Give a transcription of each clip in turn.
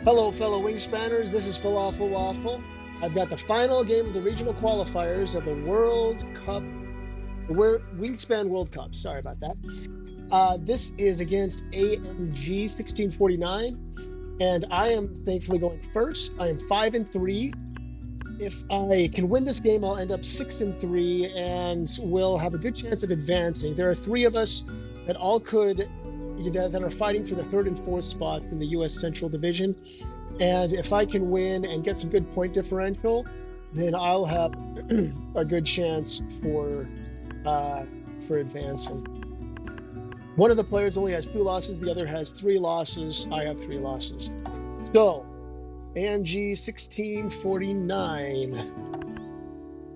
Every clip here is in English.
Hello, fellow Wingspanners. This is Falafel Waffle. I've got the final game of the regional qualifiers of the World Cup, Wingspan World Cup. Sorry about that. This is against AMG 1649, and I am thankfully going first. I am 5-3. If I can win this game, I'll end up 6-3, and will have a good chance of advancing. There are three of us that all could that are fighting for the third and fourth spots in the U.S. Central Division. And if I can win and get some good point differential, then I'll have a good chance for advancing. One of the players only has 2 losses, the other has 3 losses. I have 3 losses. So, AMG 1649.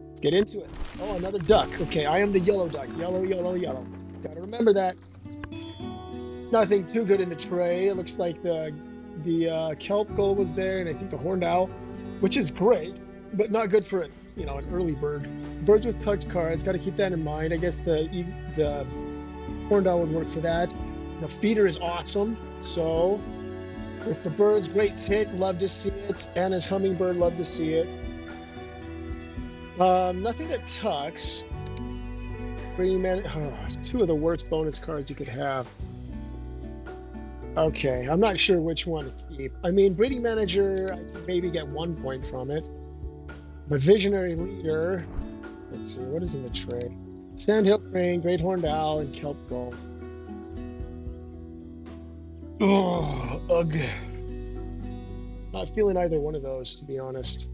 Let's get into it. Oh, another duck. Okay, I am the yellow duck. Yellow, yellow, yellow. Gotta remember that. Nothing too good in the tray. It looks like the kelp gull was there, and I think the horned owl, which is great, but not good for an early bird. Birds with tucked cards, got to keep that in mind. I guess the horned owl would work for that. The feeder is awesome. So with the birds, great hit, love to see it. Anna's hummingbird, love to see it. Nothing that tucks. Breeding man, 2 of the worst bonus cards you could have. Okay, I'm not sure which one to keep. I mean, Breeding Manager, I can maybe get 1 point from it. But Visionary Leader, let's see, what is in the tray? Sandhill Crane, Great Horned Owl, and Kelp Gull. Oh, ugh. Not feeling either one of those, to be honest.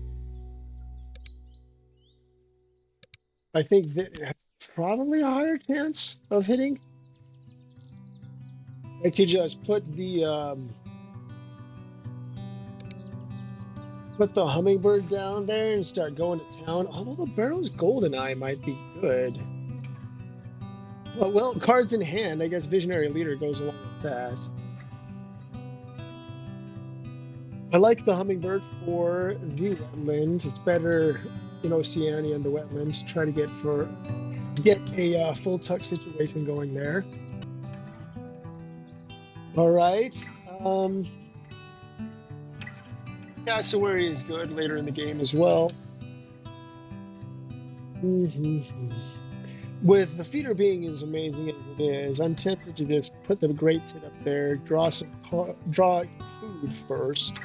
I think that probably a higher chance of hitting. I could just put the hummingbird down there and start going to town. Although the Barrow's Goldeneye might be good. Well, cards in hand. I guess Visionary Leader goes along with that. I like the hummingbird for the wetland. It's better in Oceania and the wetland to try to get a full tuck situation going there. All right. Cassowary is good later in the game as well. With the feeder being as amazing as it is, I'm tempted to just put the great tit up there, draw food first,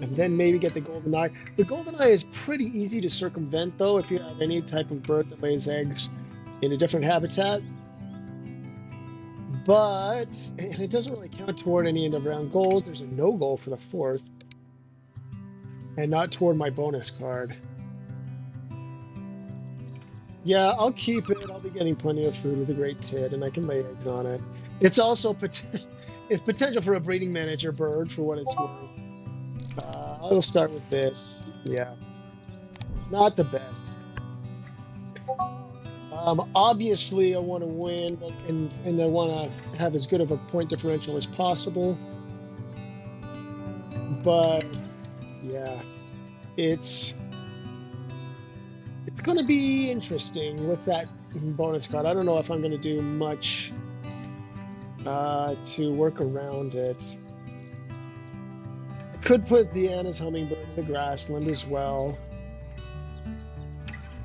and then maybe get the goldeneye. The goldeneye is pretty easy to circumvent, though, if you have any type of bird that lays eggs in a different habitat. But it doesn't really count toward any end of round goals. There's a no goal for the 4th, and not toward my bonus card. Yeah, I'll keep it. I'll be getting plenty of food with a great tit, and I can lay eggs on it. It's also it's potential for a breeding manager bird, for what it's worth. I will start with this. Yeah, not the best. Obviously, I want to win, and I want to have as good of a point differential as possible. But yeah, it's going to be interesting with that bonus card. I don't know if I'm going to do much to work around it. I could put the Anna's hummingbird in the grassland as well.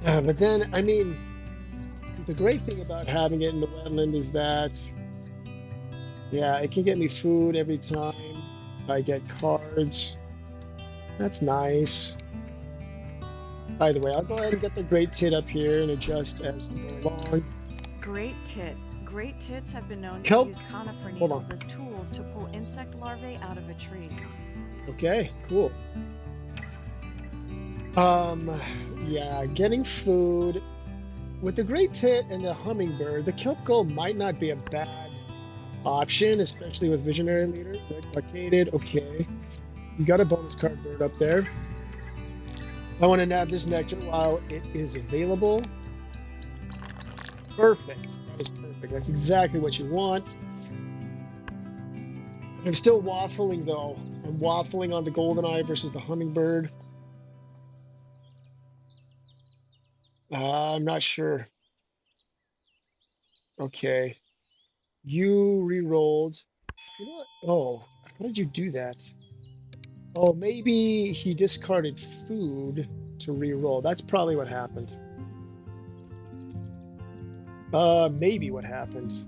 But then, I mean, the great thing about having it in the wetland is that, yeah, it can get me food every time I get cards. That's nice. By the way, I'll go ahead and get the great tit up here and adjust as we go along. Great tit. Great tits have been known to Kelp. use conifer needles as tools to pull insect larvae out of a tree. Okay, cool. Yeah, getting food. With the great tit and the hummingbird, the kelp gull might not be a bad option, especially with Visionary Leader. Located, okay. You got a bonus card bird up there. I want to nab this nectar while it is available. Perfect. That is perfect. That's exactly what you want. I'm still waffling, though. I'm waffling on the goldeneye versus the hummingbird. I'm not sure. Okay. You re-rolled. You know what? Oh, How did you do that? Oh, maybe he discarded food to re-roll. That's probably what happened. Maybe what happened.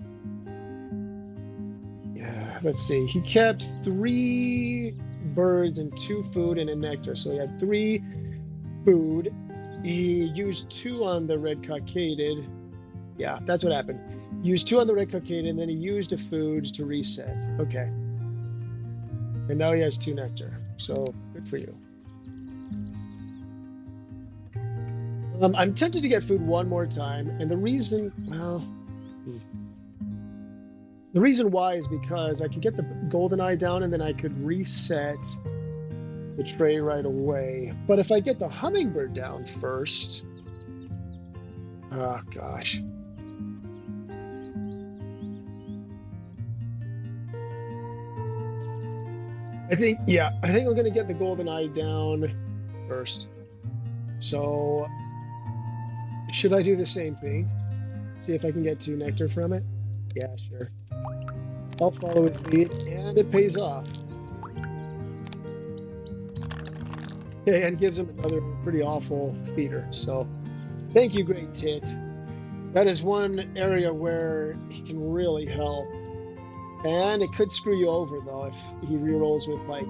Yeah, let's see. He kept 3 birds and 2 food and a nectar. So he had 3 food. He used 2 on the red cockaded. Yeah, that's what happened. Used 2 on the red cockaded, and then he used a food to reset. Okay. And now he has 2 nectar. So good for you. I'm tempted to get food one more time, and the reason, well, the reason why is because I could get the golden eye down and then I could reset the tray right away. But if I get the hummingbird down first, oh gosh. I think I'm gonna get the golden eye down first. So should I do the same thing? See if I can get 2 nectar from it? Yeah, sure. I'll follow his lead, and it pays off. Okay, and gives him another pretty awful feeder. So thank you, Great Tit. That is one area where he can really help. And it could screw you over, though, if he rerolls with like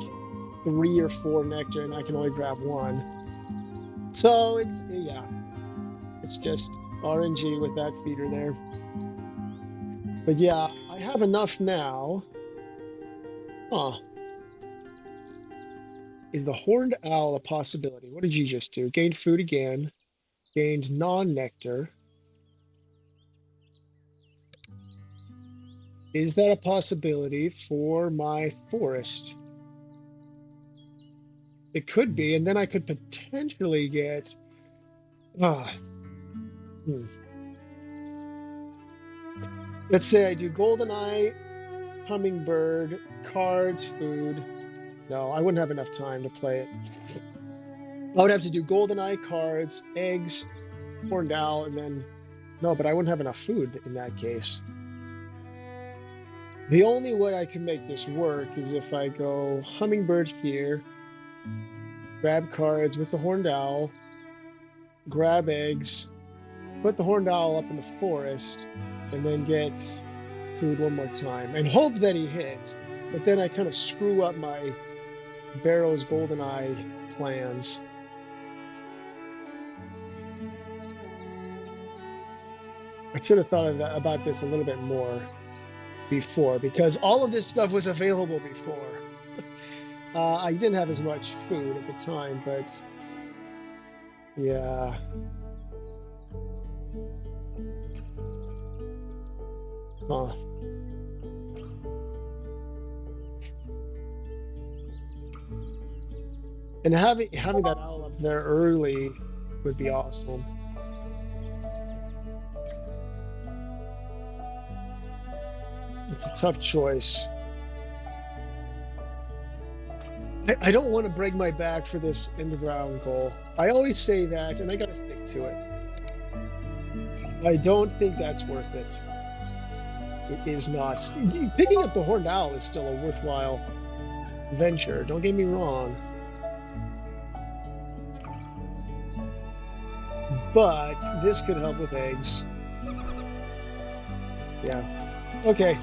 3 or 4 nectar and I can only grab 1. So it's just RNG with that feeder there. But yeah, I have enough now. Huh. Is the horned owl a possibility? What did you just do? Gained food again. Gained non-nectar. Is that a possibility for my forest? It could be, and then I could potentially get... Let's say I do goldeneye, hummingbird, cards, food. No, I wouldn't have enough time to play it. I would have to do goldeneye, cards, eggs, horned owl, and then... No, but I wouldn't have enough food in that case. The only way I can make this work is if I go hummingbird here, grab cards with the horned owl, grab eggs, put the horned owl up in the forest, and then get food one more time and hope that he hits. But then I kind of screw up my Barrow's GoldenEye plans. I should have thought about this a little bit more before, because all of this stuff was available before. I didn't have as much food at the time, but yeah. Huh. And having that owl up there early would be awesome. It's a tough choice. I don't want to break my back for this end of round goal. I always say that, and I gotta stick to it. I don't think that's worth it. It is not. Picking up the horned owl is still a worthwhile venture. Don't get me wrong. But this could help with eggs. Yeah. Okay.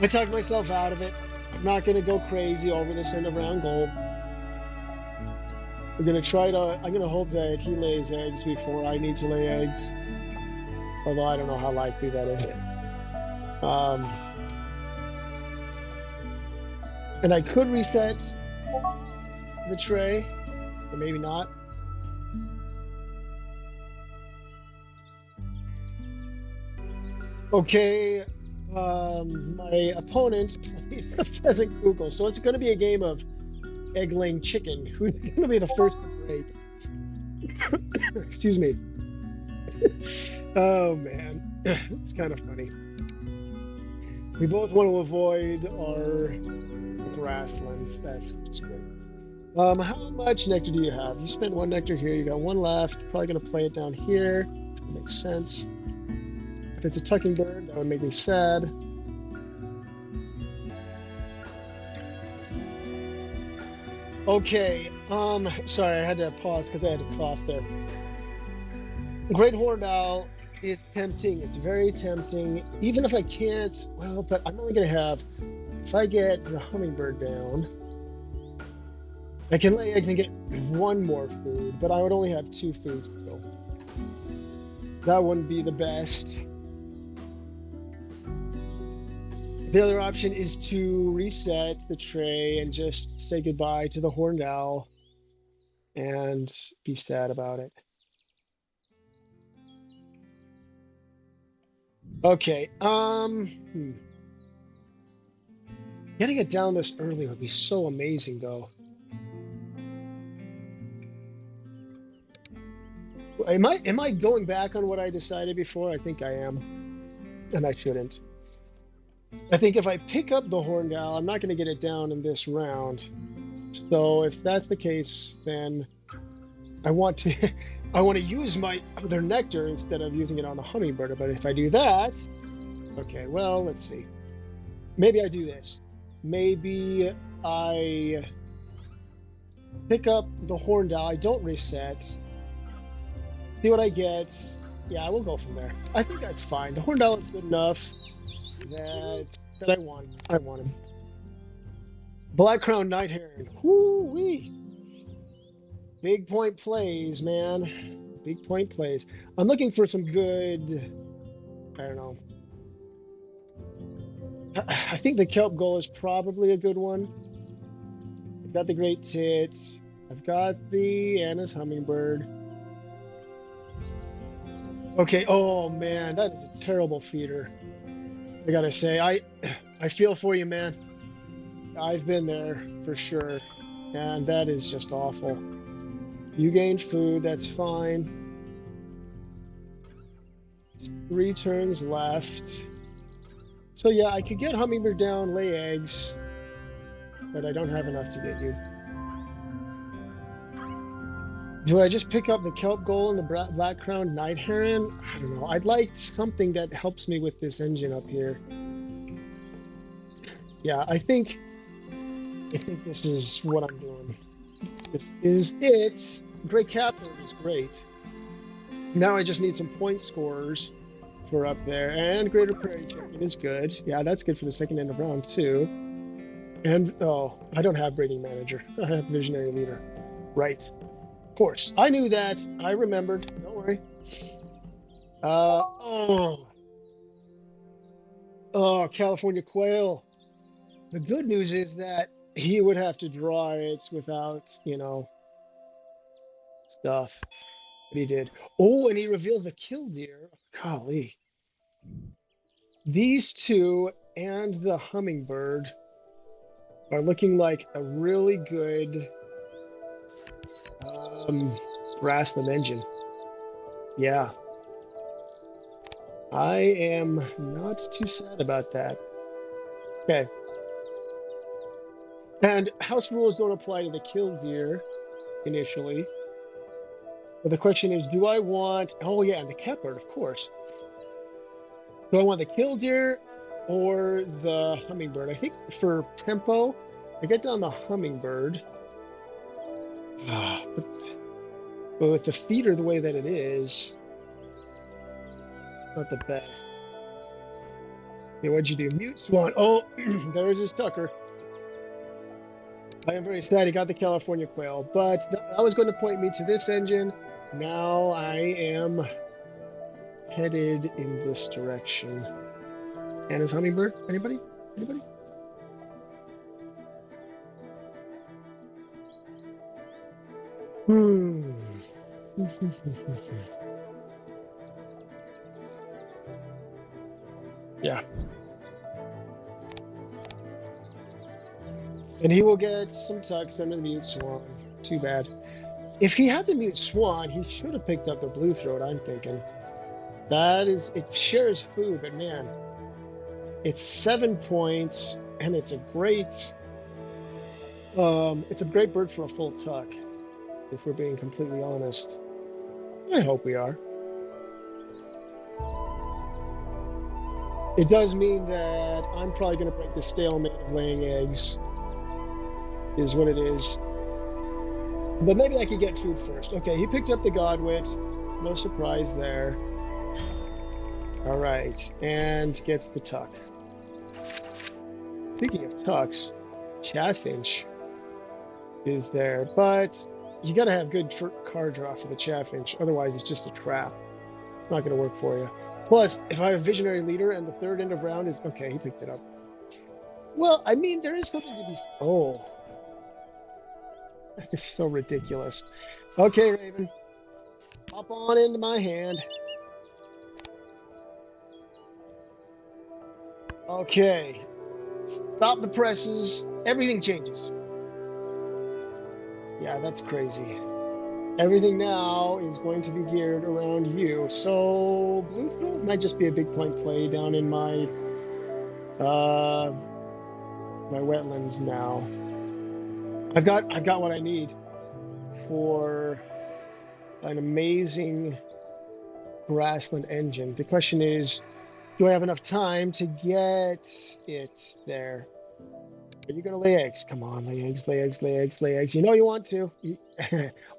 I talked myself out of it. I'm not going to go crazy over this end of round goal. I'm going to hope that he lays eggs before I need to lay eggs. Although I don't know how likely that is. And I could reset the tray, or maybe not. Okay, my opponent played a pheasant kugel, so it's going to be a game of egg-laying chicken. Who's going to be the first to break? Excuse me. Oh man, it's kind of funny. We both want to avoid our grasslands. That's good. How much nectar do you have? You spent 1 nectar here. You got 1 left. Probably going to play it down here. That makes sense. If it's a tucking bird, that would make me sad. Okay. Sorry, I had to pause because I had to cough there. Great horned owl is tempting. It's very tempting. Even if I can't, well, but I'm only gonna have. If I get the hummingbird down, I can lay eggs and get one more food, but I would only have 2 foods still. That wouldn't be the best. The other option is to reset the tray and just say goodbye to the horned owl and be sad about it. Okay, getting it down this early would be so amazing, though. Am I going back on what I decided before? I think I am, and I shouldn't. I think if I pick up the horned owl, I'm not going to get it down in this round. So if that's the case, then I want to I want to use my other nectar instead of using it on the hummingbird. But if I do that, okay, well, let's see. Maybe I do this. Maybe I pick up the horned owl. I don't reset. See what I get. Yeah, I will go from there. I think that's fine. The horned owl is good enough that I want. I want him. Black crown night heron. Whoo-wee. Big point plays, man. Big point plays. I'm looking for some good, I don't know. I think the kelp gull is probably a good one. I've got the great tits. I've got the Anna's hummingbird. Okay, oh man, that is a terrible feeder. I gotta say, I feel for you, man. I've been there for sure, and that is just awful. You gained food, that's fine. 3 turns left. So yeah, I could get hummingbird down, lay eggs, but I don't have enough to get you. Do I just pick up the kelp gull and the black crowned night heron? I don't know. I'd like something that helps me with this engine up here. Yeah, I think this is what I'm doing. This is it. Great Captain is great. Now I just need some point scorers for up there. And Greater Prairie Chicken is good. Yeah, that's good for the second end of round 2. And, oh, I don't have Breeding Manager. I have Visionary Leader. Right. Of course. I knew that. I remembered. Don't worry. Oh, California Quail. The good news is that he would have to draw it without, stuff. But he did. Oh, and he reveals the killdeer. Golly. These 2 and the hummingbird are looking like a really good Grassland engine. Yeah. I am not too sad about that. Okay. And house rules don't apply to the killdeer initially. But the question is, do I want... Oh, yeah, and the catbird, of course. Do I want the killdeer or the hummingbird? I think for tempo, I get down the hummingbird. But with the feeder the way that it is, not the best. Okay, what'd you do? Mute Swan. Oh, there's his Tucker. I am very sad he got the California Quail, but that was going to point me to this engine. Now I am headed in this direction. Anna's hummingbird? Anybody? Anybody? Yeah. And he will get some tucks and a mute swan. Too bad. If he had the mute swan, he should have picked up the blue throat, I'm thinking. That is, it shares food, but man, it's 7 points, and it's a great bird for a full tuck, if we're being completely honest. I hope we are. It does mean that I'm probably going to break the stalemate of laying eggs, is what it is. But maybe I could get food first. Okay, he picked up the Godwit. No surprise there. All right, and gets the tuck. Speaking of tucks, Chaffinch is there, but you got to have good card draw for the Chaffinch. Otherwise, it's just a trap. It's not going to work for you. Plus, if I have Visionary Leader and the third end of round is... Okay, he picked it up. Well, I mean, there is something to be... Oh. It's so ridiculous. Okay, Raven. Hop on into my hand. Okay. Stop the presses. Everything changes. Yeah, that's crazy. Everything now is going to be geared around you. So blue throat might just be a big point play down in my my wetlands now. I've got what I need for an amazing grassland engine. The question is, do I have enough time to get it there? Are you gonna lay eggs? Come on, lay eggs, lay eggs, lay eggs, lay eggs. You know you want to.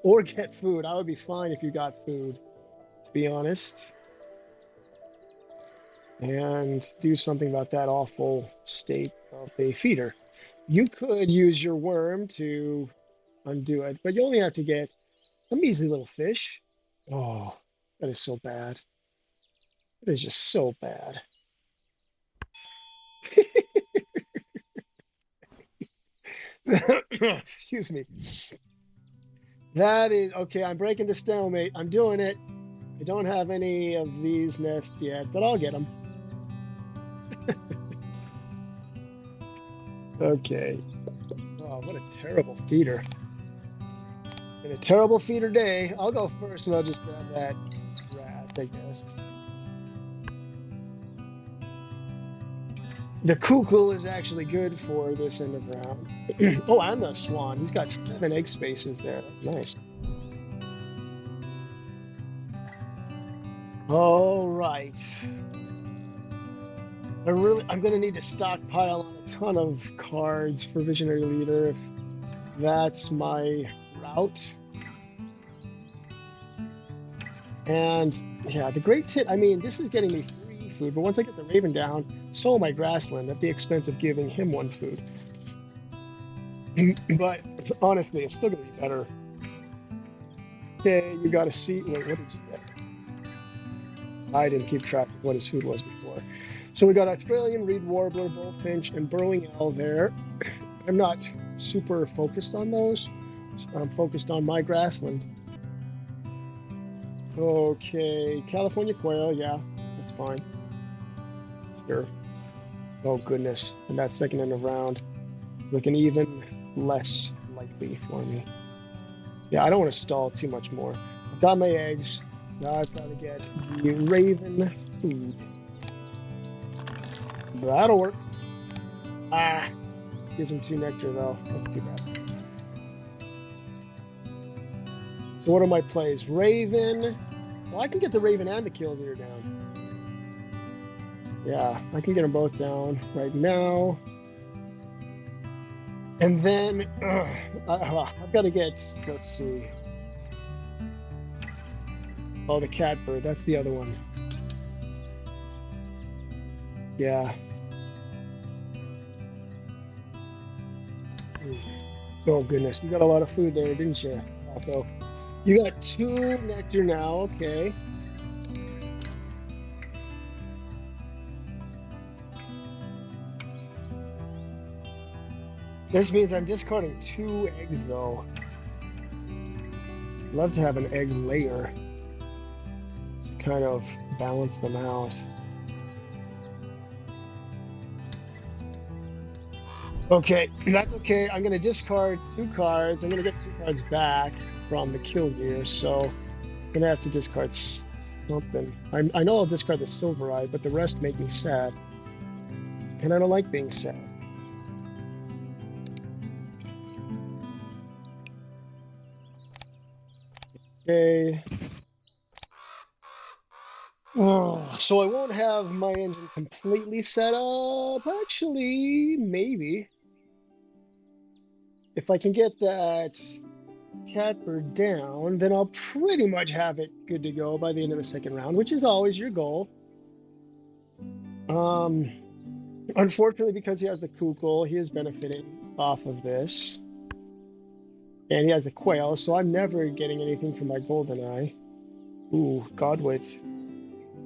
Or get food. I would be fine if you got food, to be honest. And do something about that awful state of a feeder. You could use your worm to undo it, but you only have to get a measly little fish. Oh, that is so bad. That is just so bad. Excuse me. That is okay. I'm breaking the stalemate. I'm doing it. I don't have any of these nests yet, but I'll get them. Okay. Oh, what a terrible feeder. In a terrible feeder day, I'll go first and I'll just grab that rat, I guess. The cuckoo is actually good for this end of round. Oh, and the swan. He's got 7 egg spaces there. Nice. All right. I'm going to need to stockpile on a ton of cards for Visionary Leader if that's my route. And yeah, the Great Tit, I mean, this is getting me 3 food, but once I get the Raven down, so my Grassland at the expense of giving him 1 food. But honestly, it's still going to be better. Okay, you got to see. Wait, what did you get? I didn't keep track of what his food was before. So we got Australian Reed Warbler, Bullfinch, and Burrowing Owl there. I'm not super focused on those. I'm focused on my Grassland. Okay, California Quail, yeah, that's fine. Sure. Oh goodness, and that second end of round looking even less likely for me. Yeah, I don't want to stall too much more. I've got my eggs. Now I've got to get the Raven food. That'll work. Ah, gives him 2 nectar though. That's too bad. So what are my plays? Raven. Well, I can get the Raven and the Killdeer down. Yeah, I can get them both down right now. And then I've got to get, let's see. Oh, the Catbird. That's the other one. Yeah. Oh, goodness. You got a lot of food there, didn't you, Otto? You got 2 nectar now. Okay. This means I'm discarding 2 eggs, though. Love to have an egg layer to kind of balance them out. Okay, that's okay. I'm going to discard 2 cards. I'm going to get 2 cards back from the Killdeer, so I'm going to have to discard something. I know I'll discard the Silver Eye, but the rest make me sad. And I don't like being sad. Okay. Oh, so I won't have my engine completely set up. Actually, maybe. If I can get that catbird down, then I'll pretty much have it good to go by the end of the second round, which is always your goal. Unfortunately, because he has the kukul, he is benefiting off of this. And he has the quail, so I'm never getting anything from my goldeneye. Ooh, godwit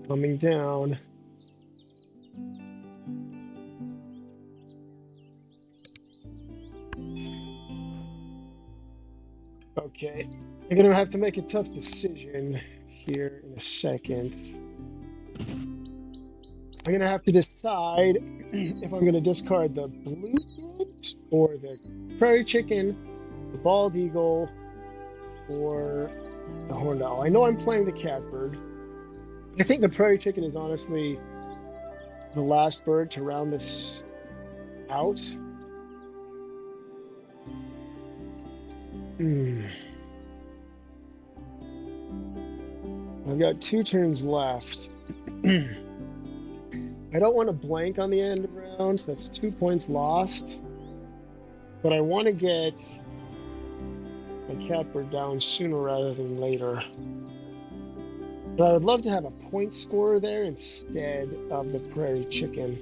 coming down. Okay, I'm gonna have to make a tough decision here in a second. I'm gonna have to decide if I'm gonna discard the blue throat or the prairie chicken, the bald eagle, or the horned owl. I know I'm playing the catbird. I think the prairie chicken is honestly the last bird to round this out. I've got 2 turns left. I don't want to blank on the end of the round. That's 2 points lost. But I want to get my catbird down sooner rather than later. But I would love to have a point scorer there instead of the prairie chicken.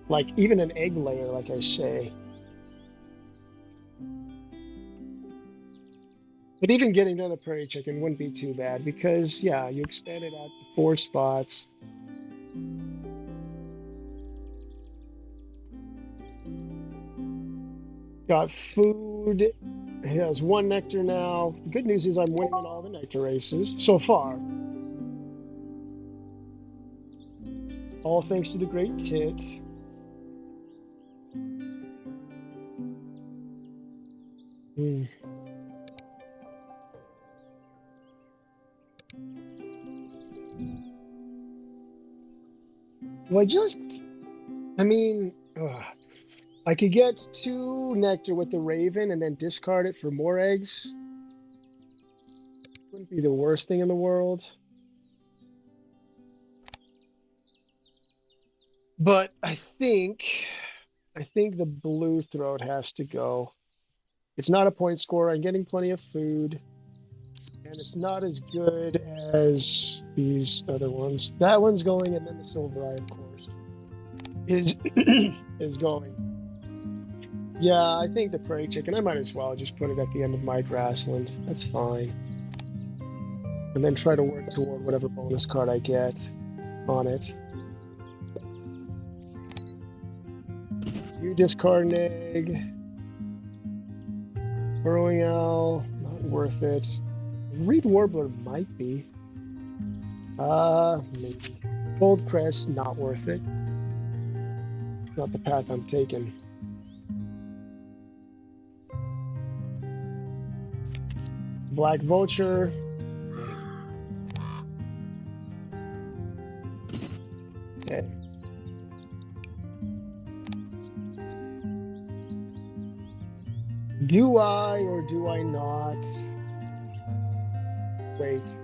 Like even an egg layer, like I say. But even getting to the prairie chicken wouldn't be too bad because, yeah, you expand it out to 4 spots. Got food. He has 1 nectar now. The good news is I'm winning in all the nectar races so far. All thanks to the great tit. Well, I could get 2 nectar with the raven and then discard it for more eggs. Wouldn't be the worst thing in the world. But I think the blue throat has to go. It's not a point scorer. I'm getting plenty of food. And it's not as good as these other ones. That one's going, and then the silver eye, of course, is going. Yeah, I think the prairie chicken, I might as well just put it at the end of my grassland. That's fine. And then try to work toward whatever bonus card I get on it. You discard an egg. Burrowing owl, not worth it. Reed warbler might be. Maybe. Gold crest, not worth it. Not the path I'm taking. Black vulture. Okay. Do I or do I not? Wait.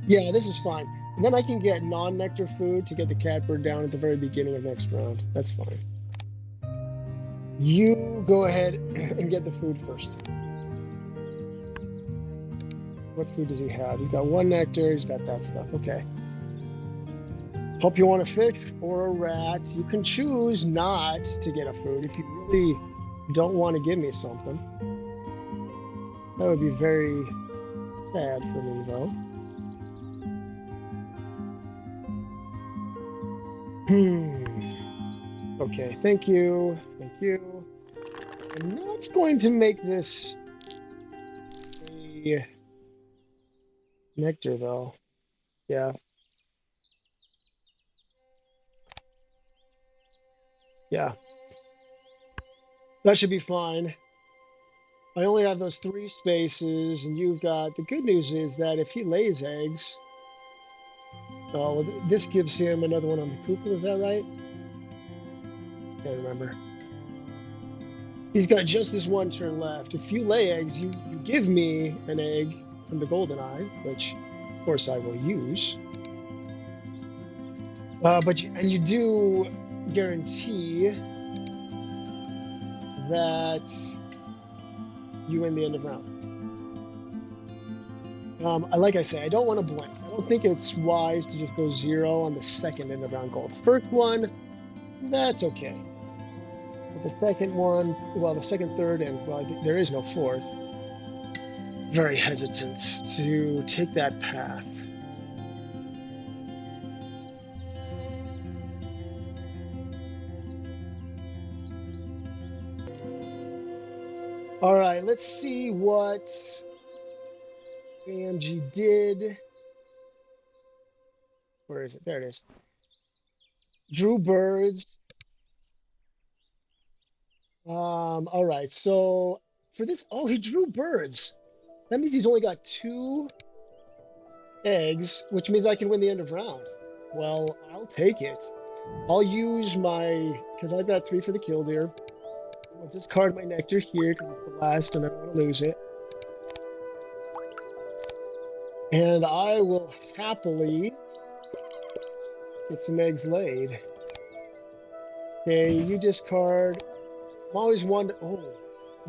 Yeah, this is fine. And then I can get non-nectar food to get the catbird down at the very beginning of next round. That's fine. You go ahead and get the food first. What food does he have? He's got 1 nectar. He's got that stuff. Okay. Hope you want a fish or a rat. You can choose not to get a food if you really don't want to give me something. That would be very sad for me, though. Okay, thank you. Thank you. I'm not going to make this a nectar, though. Yeah. Yeah. That should be fine. I only have those 3 spaces, and you've got... The good news is that if he lays eggs... Oh, well, this gives him another one on the kukul, is that right? Can't remember. He's got just this 1 turn left. If you lay eggs, you give me an egg from the goldeneye, which, of course, I will use. But you do guarantee that you win the end of round. Like I say, I don't want to blank. I don't think it's wise to just go 0 on the second end of round goal. The first one, that's okay. But the second one, well, the second, third, and well, there is no fourth. Very hesitant to take that path. All right, let's see what AMG did. Where is it? There it is. Drew birds. All right, so for this, oh, he drew birds. That means he's only got 2 eggs, which means I can win the end of round. Well, I'll take it. I'll use my, because I've got 3 for the killdeer. I'll discard my nectar here because it's the last and I don't want to lose it. And I will happily get some eggs laid. Okay, you discard. I'm always one. Oh,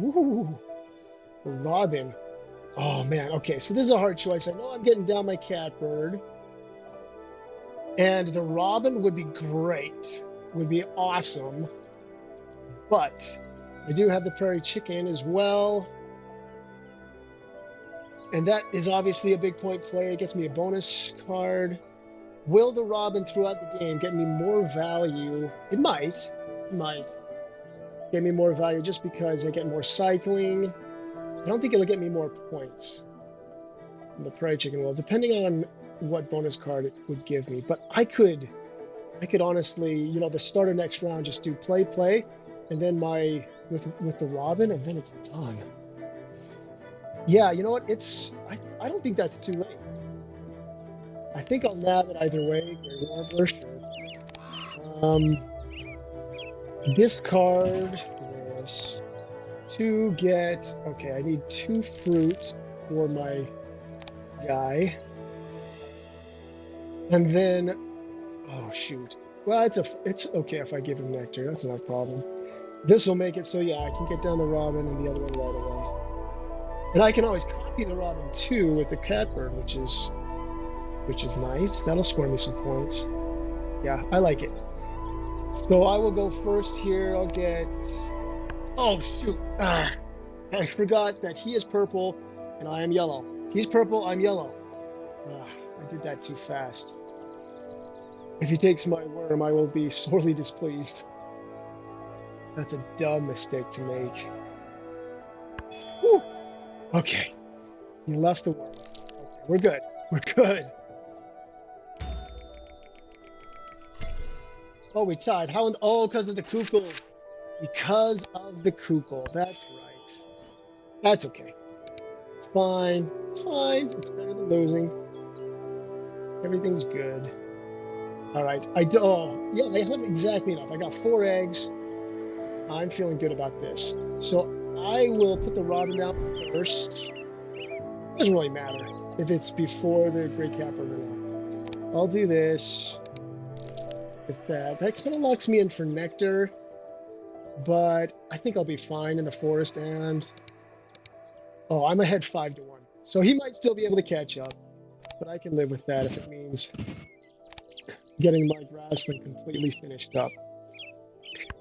ooh, Robin. Oh man. Okay, so this is a hard choice. I know I'm getting down my catbird, and the Robin would be great. Would be awesome. But I do have the prairie chicken as well. And that is obviously a big point play. It gets me a bonus card. Will the Robin throughout the game get me more value? It might. It might get me more value just because I get more cycling. I don't think it'll get me more points. The prairie chicken will, depending on what bonus card it would give me. But I could honestly, you know, the start of next round, just do play, and then my with the Robin, and then it's done. Yeah, you know what? I don't think that's too late. I think I'll nab it either way. Gray Warbler, sure. Discard this to get. Okay, I need 2 fruit for my guy, and then, oh shoot. Well, it's okay if I give him nectar. That's not a problem. This will make it so yeah, I can get down the Robin and the other one right away. And I can always copy the Robin too with the catbird, which is nice. That'll score me some points. Yeah, I like it. So I will go first here. I'll get. Oh shoot! I forgot that he is purple and I am yellow. He's purple. I'm yellow. I did that too fast. If he takes my worm, I will be sorely displeased. That's a dumb mistake to make. Whew. Okay. He left the worm. Okay, we're good. We're good. Oh, we tied. How in oh, because of the kukul. Because of the kukul. That's right. That's okay. It's fine. It's fine. It's better than losing. Everything's good. All right. Oh, yeah, I have exactly enough. I got 4 eggs. I'm feeling good about this. So I will put the Robin down first. It doesn't really matter if it's before the Great Capper or not. I'll do this with that. That kind of locks me in for nectar, but I think I'll be fine in the forest. And oh, I'm ahead 5-1. So he might still be able to catch up, but I can live with that if it means getting my grassland completely finished up.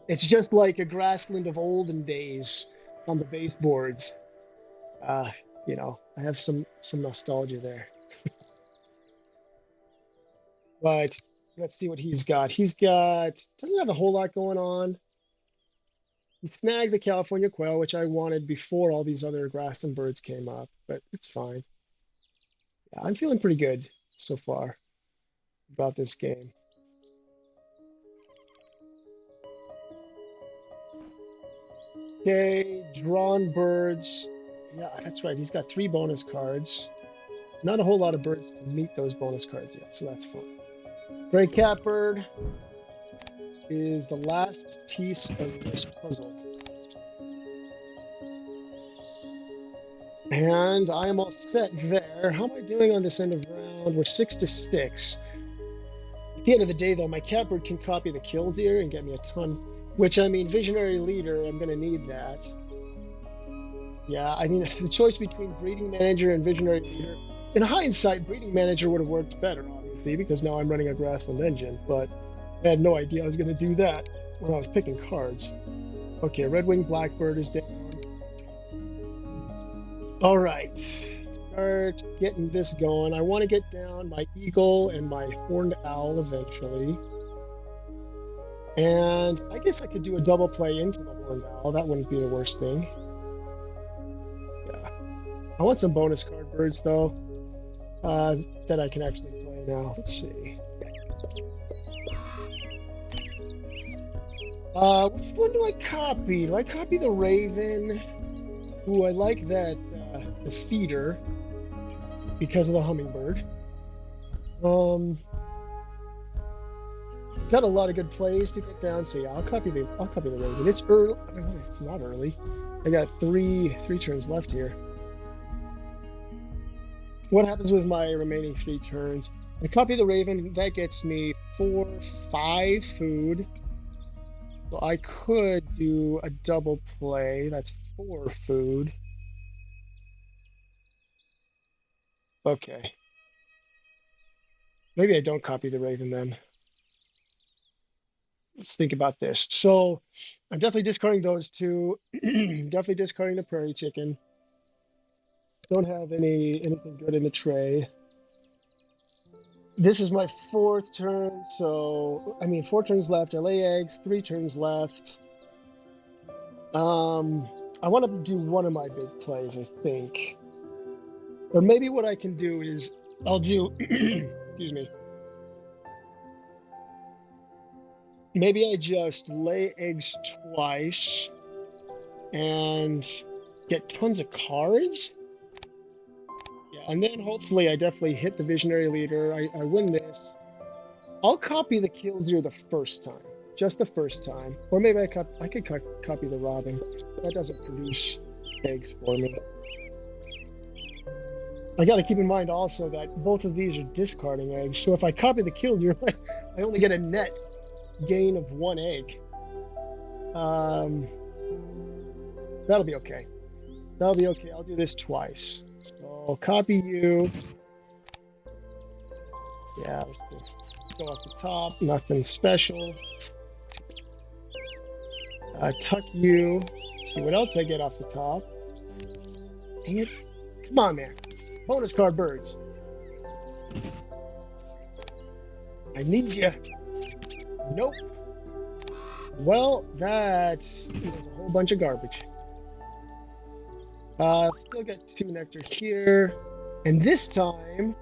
It's just like a grassland of olden days on the baseboards. You know, I have some nostalgia there. But let's see what he's got. Doesn't have a whole lot going on. He snagged the California quail, which I wanted before all these other grassland birds came up, but it's fine. Yeah, I'm feeling pretty good so far about this game. Okay, drawn birds. Yeah, that's right. He's got 3 bonus cards. Not a whole lot of birds to meet those bonus cards yet, so that's fine. Gray catbird is the last piece of this puzzle. And I am all set there. How am I doing on this end of round? We're 6-6. At the end of the day, though, my catbird can copy the killdeer and get me a ton Which, I mean, visionary leader, I'm going to need that. Yeah, I mean, the choice between breeding manager and visionary leader. In hindsight, breeding manager would have worked better, obviously, because now I'm running a Grassland engine, but I had no idea I was going to do that when I was picking cards. Okay, red-winged blackbird is down. All right, start getting this going. I want to get down my eagle and my horned owl eventually. And I guess I could do a double play into the horned owl. That wouldn't be the worst thing. Yeah. I want some bonus card birds, though, that I can actually play now. Let's see. Which one do I copy? Do I copy the raven? Ooh, I like that, the feeder, because of the hummingbird. Got a lot of good plays to get down, so yeah, I'll copy the raven. It's early. I don't know, it's not early. I got three turns left here. What happens with my remaining 3 turns? I copy the raven. That gets me 5 food. So I could do a double play. That's 4 food. Okay. Maybe I don't copy the raven then. Let's think about this. So I'm definitely discarding those 2. Definitely discarding the prairie chicken. Don't have anything good in the tray. This is my 4th turn, so I mean 4 turns left. I lay eggs, 3 turns left. I want to do one of my big plays, I think. Or maybe what I can do is I'll do excuse me. Maybe I just lay eggs twice and get tons of cards. Yeah, and then hopefully I definitely hit the visionary leader. I win this. I'll copy the killdeer the first time, just the first time. Or maybe I could copy the robin. That doesn't produce eggs for me. I got to keep in mind also that both of these are discarding eggs. So if I copy the killdeer, I only get a net gain of 1 egg. That'll be okay. That'll be okay. I'll do this twice. So I'll copy you. Yeah, let's just go off the top. Nothing special. Tuck you. See what else I get off the top. Dang it. Come on, man. Bonus card birds. I need you. Nope. Well, that was a whole bunch of garbage. Still got 2 nectar here. And this time,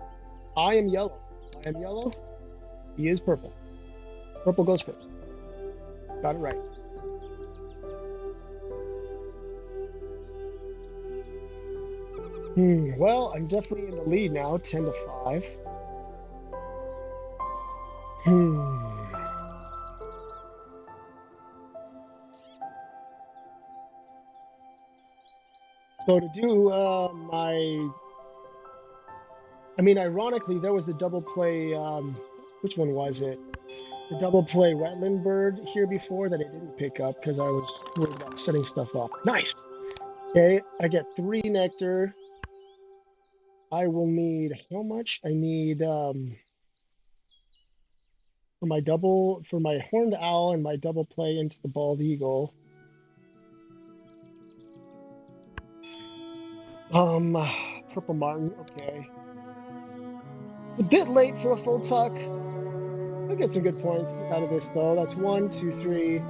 I am yellow. I am yellow. He is purple. Purple goes first. Got it right. Well, I'm definitely in the lead now, 10-5. So to do ironically, there was the double play, which one was it? The double play wetland bird here before that I didn't pick up because I was worried about setting stuff up. Nice. Okay, I get 3 nectar. I will need, how much? I need, for my horned owl and my double play into the bald eagle. Purple martin, okay. A bit late for a full tuck. I'll get some good points out of this though. That's 1, 2, 3.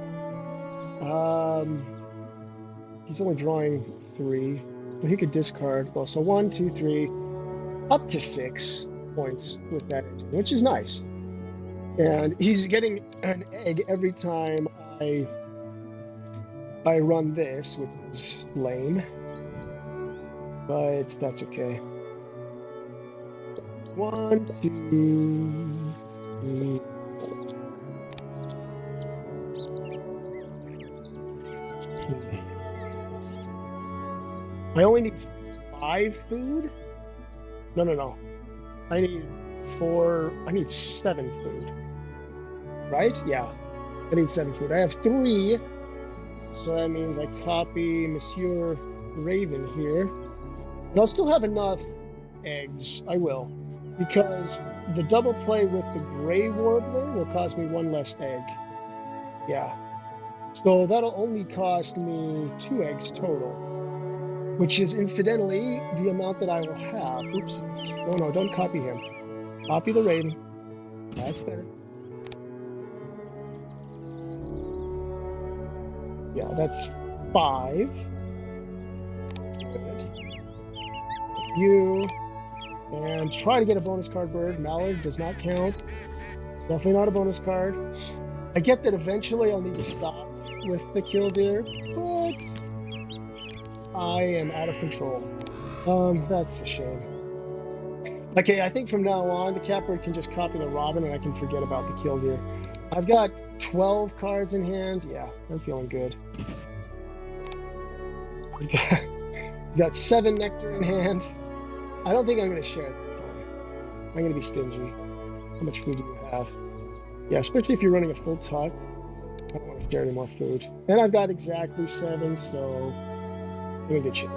He's only drawing 3, but he could discard. Well, so 1, 2, 3, up to 6 points with that engine, which is nice. And he's getting an egg every time I run this, which is lame. But that's okay. 1, 2, 3. I only need 5 food? No. I need 7 food. Right? Yeah. I need 7 food. I have 3, so that means I copy Monsieur Raven here. And I'll still have enough eggs. I will. Because the double play with the gray warbler will cost me 1 less egg. Yeah. So that'll only cost me 2 eggs total, which is incidentally the amount that I will have. Oops. No, don't copy him. Copy the Raven. That's better. Yeah, that's 5. Good. You. And try to get a bonus card bird. Mallard does not count. Definitely not a bonus card. I get that eventually I'll need to stop with the killdeer, but I am out of control. That's a shame. Okay, I think from now on the catbird can just copy the robin and I can forget about the killdeer. I've got 12 cards in hand. Yeah, I'm feeling good. Got 7 nectar in hand. I don't think I'm going to share it this time. I'm going to be stingy. How much food do you have? Yeah, especially if you're running a full tuck. I don't want to share any more food. And I've got exactly 7, so I'm in good shape.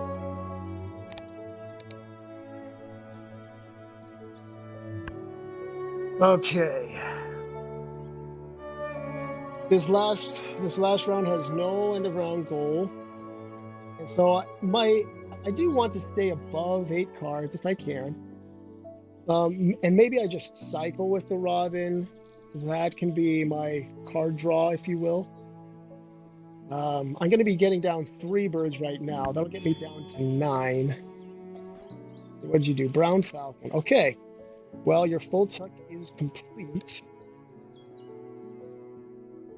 Okay. This last round has no end of round goal. And so I do want to stay above 8 cards if I can. And maybe I just cycle with the robin. That can be my card draw, if you will. I'm going to be getting down 3 birds right now. That'll get me down to 9. What did you do? Brown falcon. Okay. Well, your full tuck is complete.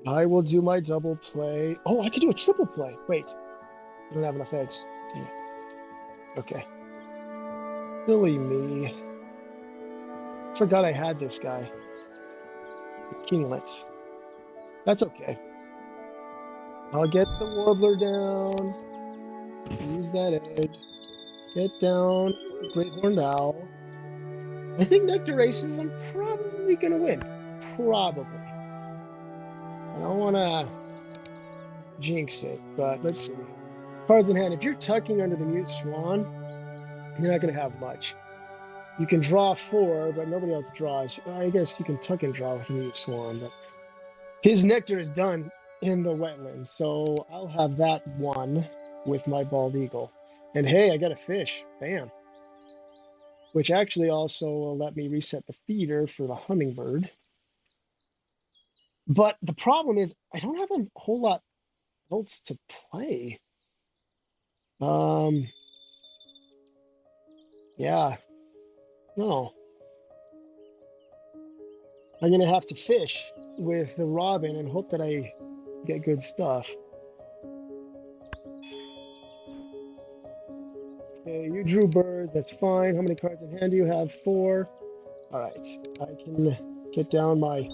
I will do my double play. Oh, I could do a triple play. Wait. I don't have enough eggs. Damn it. Okay. Silly me. Forgot I had this guy. Kinglets. That's okay. I'll get the warbler down. Use that egg. Get down the great horned owl. I think Nectar Races I'm probably gonna win. Probably. I don't wanna jinx it, but let's see. Cards in hand. If you're tucking under the Mute Swan, you're not gonna have much. You can draw 4, but nobody else draws. I guess you can tuck and draw with the Mute Swan, but his nectar is done in the wetlands, so I'll have that 1 with my bald eagle. And hey, I got a fish. Bam. Which actually also will let me reset the feeder for the hummingbird. But the problem is I don't have a whole lot else to play. Yeah. No. I'm going to have to fish with the robin and hope that I get good stuff. Okay, you drew birds. That's fine. How many cards in hand do you have? 4. All right. I can get down my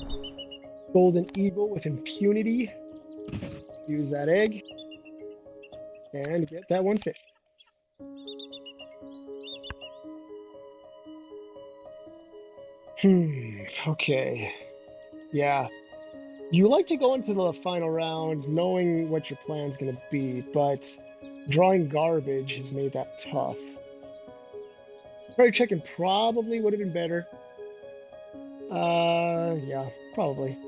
golden eagle with impunity. Use that egg. And get that 1 fish. Okay. Yeah. You like to go into the final round knowing what your plan's going to be, but drawing garbage has made that tough. Prairie chicken probably would have been better. Yeah, probably.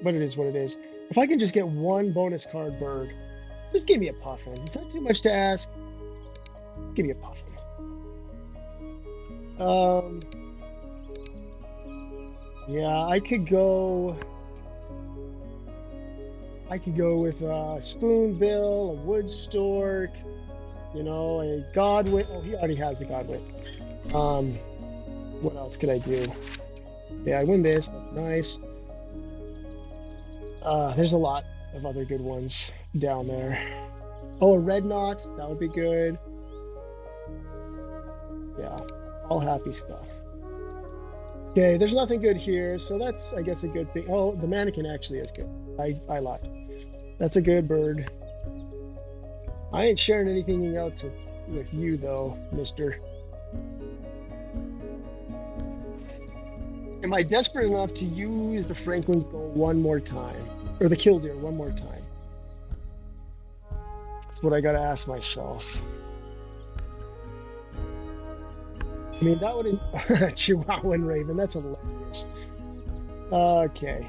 But it is what it is. If I can just get 1 bonus card bird, just give me a puffin. Is that too much to ask? Give me a puffin. Yeah, I could go with a spoonbill, a wood stork, you know, a godwit. Oh, he already has the godwit. What else could I do? Yeah, I win this. That's nice. There's a lot of other good ones down there. Oh, a red knot. That would be good. Yeah, all happy stuff. Okay, there's nothing good here, so that's, I guess, a good thing. Oh, the mannequin actually is good. I lied. That's a good bird. I ain't sharing anything else with you, though, mister. Am I desperate enough to use the Franklin's Goal one more time? Or the Killdeer one more time? That's what I gotta ask myself. I mean, that would Chihuahua and Raven. That's hilarious. Okay.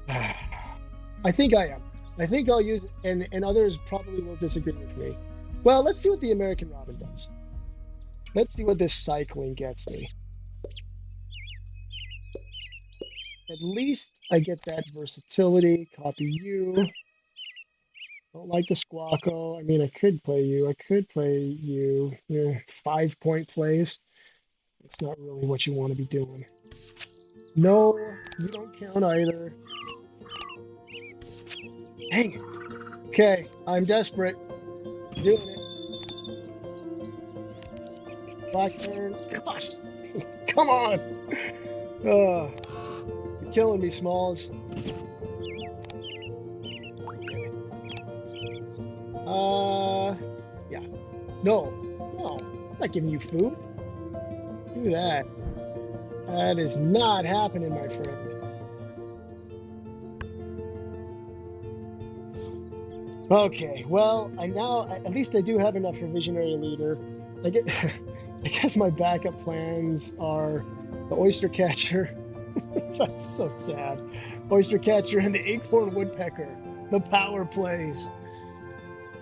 I think I am. I think I'll use it, and others probably will disagree with me. Well, let's see what the American Robin does. Let's see what this cycling gets me. At least I get that versatility. Copy you. Don't like the Squawko. I mean, I could play you. I could play you. 5-point plays. It's not really what you want to be doing. No, you don't count either. Dang it. Okay, I'm desperate. I'm doing it. Black turn. Gosh, come on. You're killing me, Smalls. Yeah. No. I'm not giving you food. Do that. That is not happening, my friend. Okay, well, at least I do have enough for Visionary Leader. I guess my backup plans are the Oyster Catcher. That's so sad. Oyster Catcher and the Acorn Woodpecker. The power plays.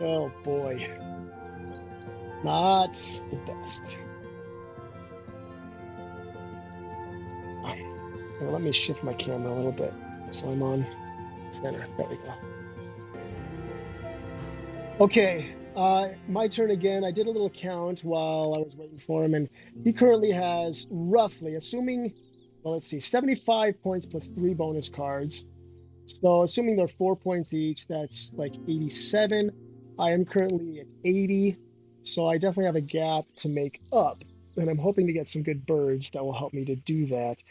Oh boy. Not the best. Let me shift my camera a little bit so I'm on center. There we go. Okay, my turn again. I did a little count while I was waiting for him, and he currently has roughly, assuming, well, let's see, 75 points plus 3 bonus cards. So assuming they're 4 points each, that's like 87. I am currently at 80, so I definitely have a gap to make up, and I'm hoping to get some good birds that will help me to do that.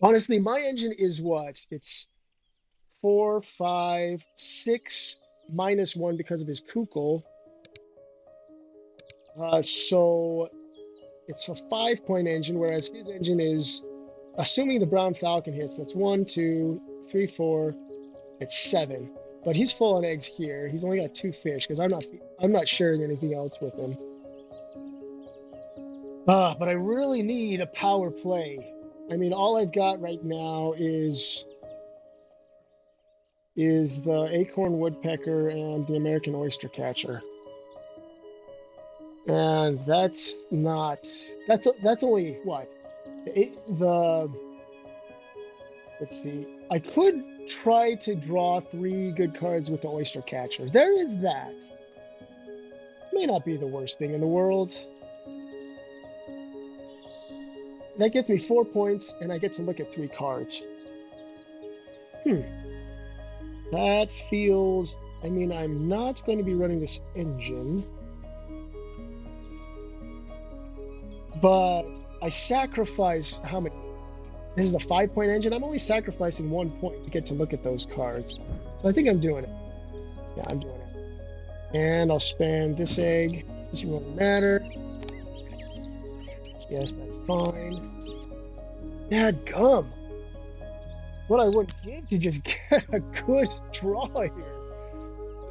Honestly, my engine is what? It's 4, 5, 6, -1 because of his Kukul. So it's a 5-point engine, whereas his engine is, assuming the Brown Falcon hits, that's 1, 2, 3, 4, it's 7. But he's full on eggs here. He's only got 2 fish because I'm not sharing anything else with him. But I really need a power play. I mean, all I've got right now is the Acorn Woodpecker and the American Oyster Catcher. And that's only what? Let's see. I could try to draw 3 good cards with the Oyster Catcher. There is that. May not be the worst thing in the world. That gets me 4 points, and I get to look at 3 cards. That feels... I mean, I'm not going to be running this engine. But I sacrifice how many? This is a 5-point engine. I'm only sacrificing 1 point to get to look at those cards. So I think I'm doing it. Yeah, I'm doing it. And I'll spend this egg. Doesn't really matter. Yes, that's fine. Dadgum. What I wouldn't give to just get a good draw here.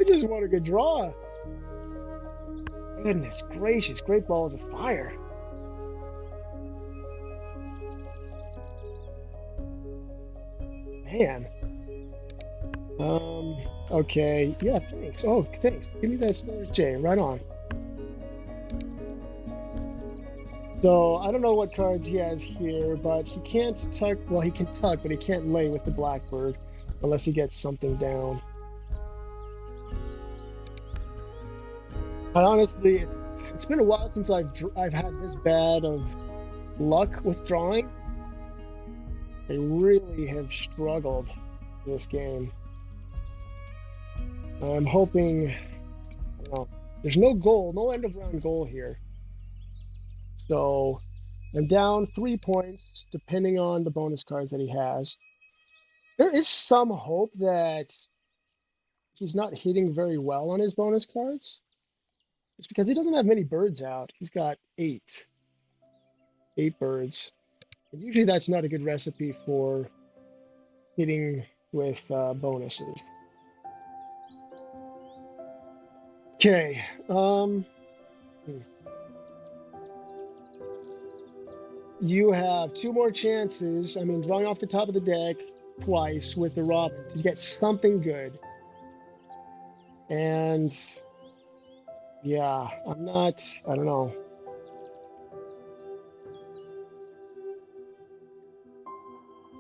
I just want a good draw. Goodness gracious, great balls of fire. Man. Okay. Yeah, thanks. Oh, thanks. Give me that Stars J. Right on. So, I don't know what cards he has here, but he can't tuck. Well, he can tuck, but he can't lay with the Blackbird unless he gets something down. But honestly, it's been a while since I've had this bad of luck with drawing. They really have struggled in this game. I'm hoping, there's no goal, no end of round goal here. So I'm down 3 points, depending on the bonus cards that he has. There is some hope that he's not hitting very well on his bonus cards. It's because he doesn't have many birds out. He's got 8 birds. And usually that's not a good recipe for hitting with bonuses. Okay. You have two more chances. I mean, drawing off the top of the deck twice with the Robin to get something good. And yeah, I don't know.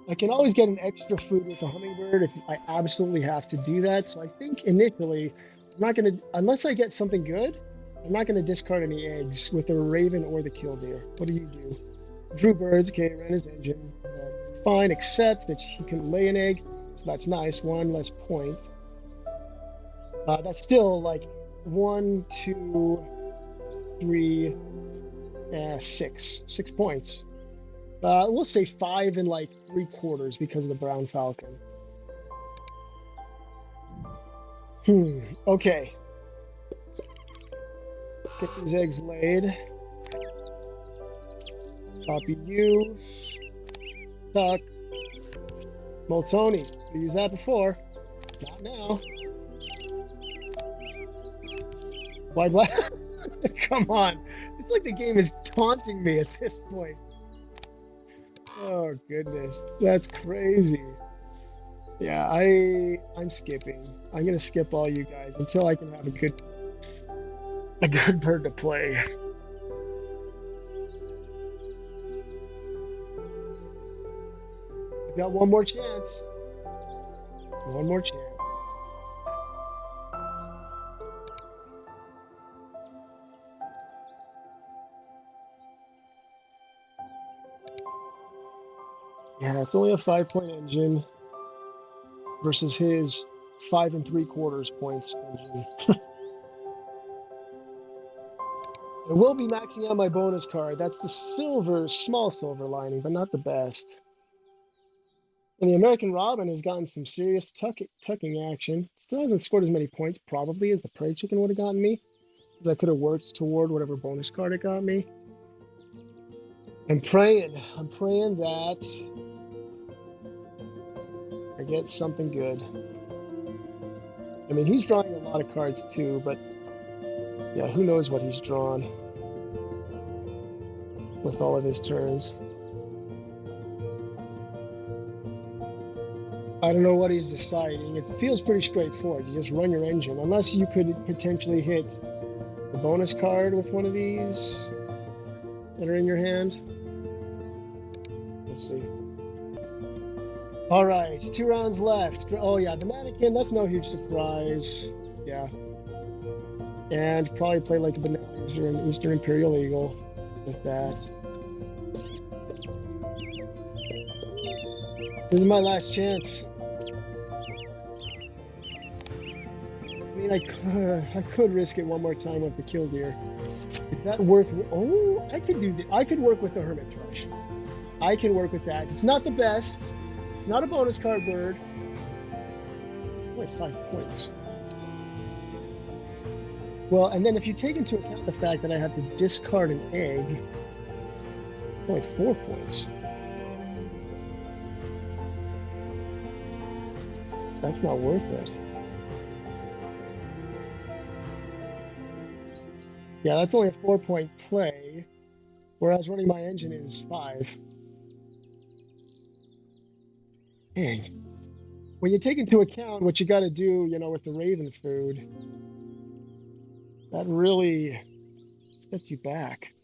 I can always get an extra food with a hummingbird if I absolutely have to do that. So I think initially, I'm not going to, unless I get something good, I'm not going to discard any eggs with the raven or the killdeer. What do you do? Drew birds, okay, ran his engine. That's fine, except that he can lay an egg. So that's nice. One less point. That's still like 1, 2, 3, 6. 6 points. We'll say 5 and like 3/4 because of the brown falcon. Okay. Get these eggs laid. Copy you. Tuck. Moltoni's. We used that before. Not now. Why? Come on. It's like the game is taunting me at this point. Oh goodness, that's crazy. Yeah, I'm skipping. I'm gonna skip all you guys until I can have a good bird to play. I've got one more chance. One more chance. Yeah, it's only a 5-point engine versus his 5 3/4 points engine. I will be maxing out my bonus card. That's the small silver lining, but not the best. And the American Robin has gotten some serious tucking action. Still hasn't scored as many points, probably, as the Prairie Chicken would have gotten me. That could have worked toward whatever bonus card it got me. I'm praying that I get something good. I mean, he's drawing a lot of cards too, but yeah, who knows what he's drawn with all of his turns. I don't know what he's deciding. It feels pretty straightforward. You just run your engine, unless you could potentially hit the bonus card with one of these that are in your hand. We'll see. All right, 2 rounds left. Oh yeah, the mannequin, that's no huge surprise. Yeah. And probably play like a Benevolence or an Eastern Imperial Eagle with that. This is my last chance. I mean, I could risk it one more time with the killdeer. Is that worth? Oh, I could work with the hermit thrush. I can work with that. It's not the best. It's not a bonus card bird. It's only 5 points. Well, and then if you take into account the fact that I have to discard an egg, only 4 points. That's not worth it. Yeah, that's only a 4-point play, whereas running my engine is 5. Dang. When you take into account what you got to do, with the raven food, that really sets you back.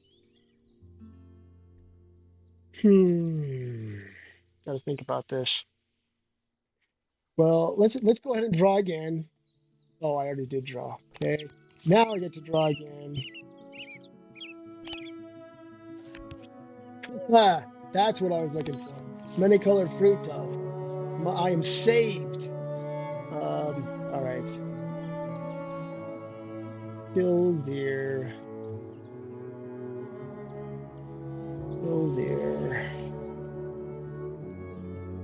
Got to think about this. Well, let's go ahead and draw again. Oh, I already did draw. Okay. Now I get to draw again. That's what I was looking for. Many-colored fruit dove. I am saved. All right. Killdeer.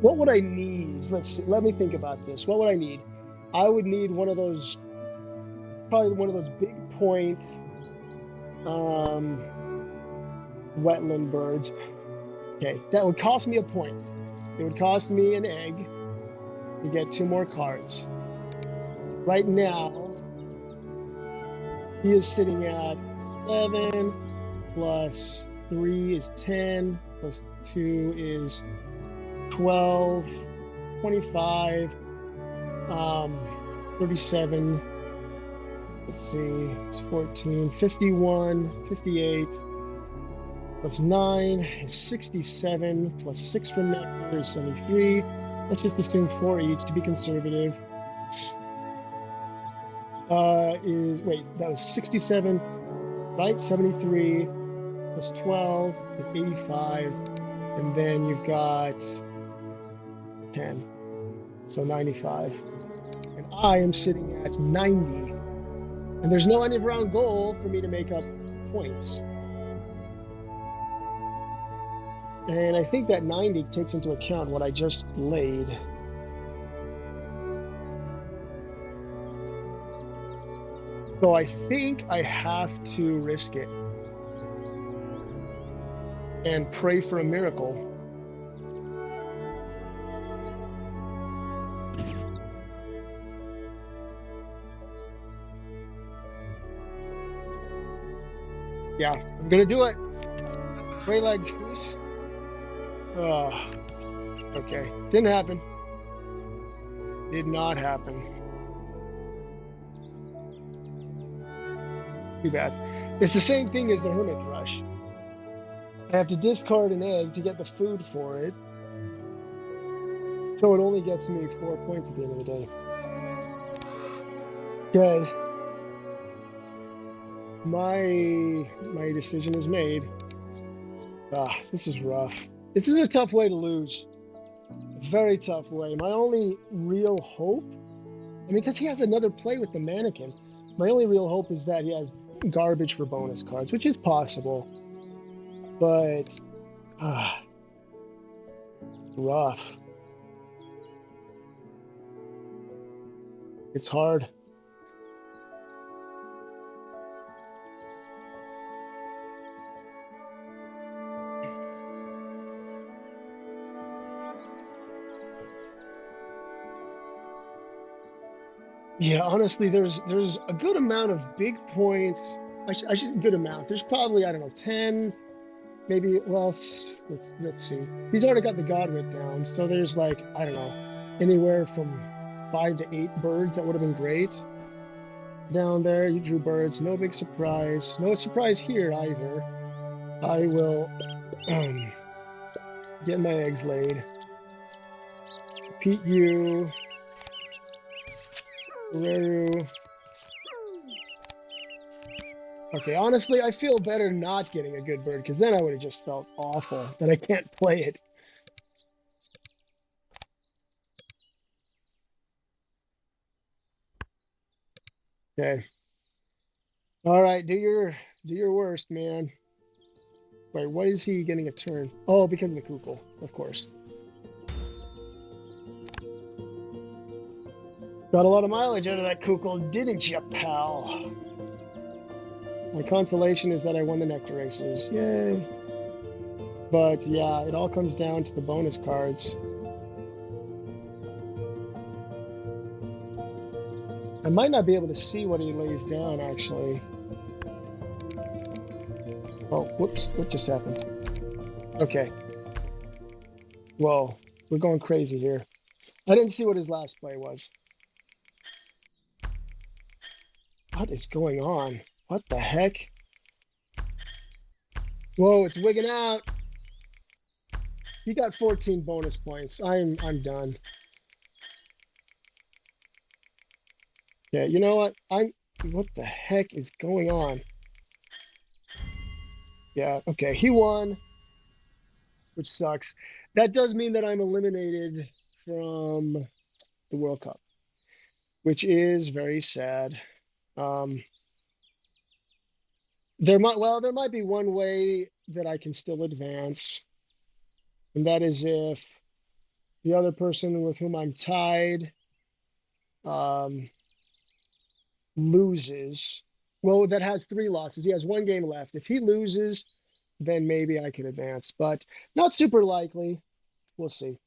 What would I need? Let me think about this. What would I need? I would need one of those, probably one of those big point wetland birds. Okay, that would cost me a point. It would cost me an egg to get 2 more cards. Right now, he is sitting at 7 plus 3 is 10 plus 2 is 12, 25, 37. Let's see, it's 14, 51, 58. Plus 9 is 67, plus 6 from Nectar is 73. Let's just assume 4 each to be conservative. That was 67, right? 73 plus 12 is 85. And then you've got 10, so 95. And I am sitting at 90. And there's no end of round goal for me to make up points. And I think that 90 takes into account what I just laid. So I think I have to risk it and pray for a miracle. Yeah, I'm gonna do it. Gray leg goose. Oh, okay. Didn't happen. Did not happen. Too bad. It's the same thing as the hermit thrush. I have to discard an egg to get the food for it. So it only gets me 4 points at the end of the day. Okay. My decision is made. This is rough. This is a tough way to lose. A very tough way. My only real hope, because he has another play with the mannequin. My only real hope is that he has garbage for bonus cards, which is possible. But rough. It's hard. Yeah, honestly, there's a good amount of big points. I should good amount. There's probably, I don't know, 10, maybe. Well, let's see. He's already got the Godwit down, so there's like, I don't know, anywhere from 5 to 8 birds. That would have been great. Down there, you drew birds. No big surprise. No surprise here either. I will get my eggs laid. Repeat you. Okay, honestly, I feel better not getting a good bird because then I would have just felt awful that I can't play it. Okay. All right, do your worst, man. Wait, why is he getting a turn? Oh, because of the Kukul, of course. Got a lot of mileage out of that Kukul, didn't you, pal? My consolation is that I won the Nectar races. Yay. But yeah, it all comes down to the bonus cards. I might not be able to see what he lays down, actually. Oh, whoops, what just happened? Okay. Whoa, we're going crazy here. I didn't see what his last play was. What is going on? What the heck? Whoa, it's wigging out. He got 14 bonus points. I'm done. Yeah, you know what? What the heck is going on? Yeah, okay, he won, which sucks. That does mean that I'm eliminated from the World Cup, which is very sad. There might be one way that I can still advance, and that is if the other person with whom I'm tied loses. Well, that has 3 losses. He has 1 game left. If he loses, then maybe I can advance, but not super likely. We'll see.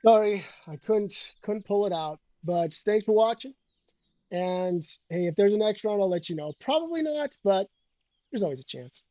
Sorry, I couldn't pull it out, but thanks for watching. And hey, if there's a next round, I'll let you know. Probably not, but there's always a chance.